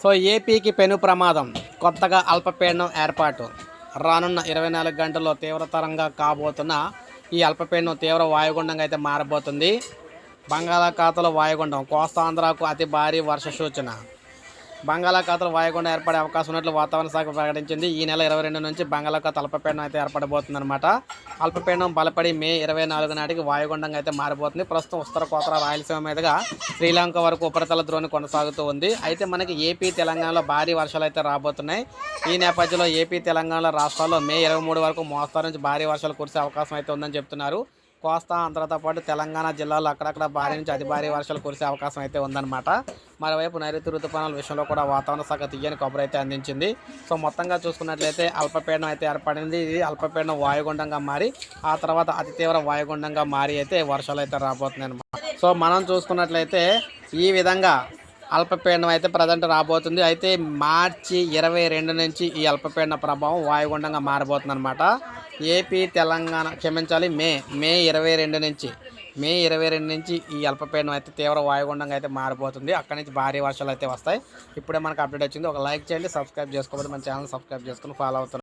So ఏపీకి పెను ప్రమాదం, కొత్తగా అల్పపీడనం ఏర్పాటు. రానున్న 24 గంటల్లో తీవ్రతరంగా కాబోతున్న ఈ అల్పపీడనం తీవ్ర వాయుగుండంగా అయితే మారబోతుంది. బంగాళాఖాతంలో వాయుగుండం, కోస్తాంధ్రకు అతి భారీ వర్ష సూచన. బంగాళాఖాతంలో వాయుగుండం ఏర్పడే అవకాశం ఉన్నట్లు వాతావరణ శాఖ ప్రకటించింది. ఈ నెల 22 నుంచి బంగాళాఖాత అల్పపీడనం అయితే ఏర్పడబోతుందన్నమాట. అల్పపీడనం బలపడి మే 24 నాటికి వాయుగుండంగా అయితే మారిపోతుంది. ప్రస్తుతం ఉత్తర కోస్తా రాయలసీమ మీదుగా శ్రీలంక వరకు ఉపరితల ద్రోణి కొనసాగుతూ ఉంది. అయితే మనకి ఏపీ తెలంగాణలో భారీ వర్షాలు అయితే రాబోతున్నాయి. ఈ నేపథ్యంలో ఏపీ తెలంగాణ రాష్ట్రాల్లో మే 23 వరకు మోస్తరు నుంచి భారీ వర్షాలు కురిసే అవకాశం అయితే ఉందని చెప్తున్నారు. కోస్తా ఆంధ్రతో పాటు తెలంగాణ జిల్లాల్లో అక్కడక్కడ భారీ నుంచి అతి భారీ వర్షాలు కురిసే అవకాశం అయితే ఉందన్నమాట. మరోవైపు నైరుతి రుతుపవనాల విషయంలో కూడా వాతావరణ శాఖ తీయని కబురు అయితే అందించింది. సో మొత్తంగా చూసుకున్నట్లయితే అల్పపీడనం అయితే ఏర్పడింది. ఇది అల్పపీడనం వాయుగుండంగా మారి ఆ తర్వాత అతి తీవ్ర వాయుగుండంగా మారి అయితే వర్షాలు అయితే రాబోతున్నాయి అన్నమాట. సో మనం చూసుకున్నట్లయితే ఈ విధంగా అల్పపీడనం అయితే ప్రజెంట్ రాబోతుంది. అయితే మార్చి 22 నుంచి ఈ అల్పపీడన ప్రభావం వాయుగుండంగా మారబోతుంది అనమాట. ఏపీ తెలంగాణ క్షమించాలి మే 22 నుంచి ఈ అల్పపీడనం అయితే తీవ్ర వాయుగుండంగా అయితే మారిపోతుంది. అక్కడి నుంచి భారీ వర్షాలు అయితే వస్తాయి. ఇప్పుడే మనకు అప్డేట్ వచ్చింది. ఒక లైక్ చేయండి, సబ్స్క్రైబ్ చేసుకోకపోతే మన ఛానల్ సబ్స్క్రైబ్ చేసుకుని ఫాలో అవుతున్నారు.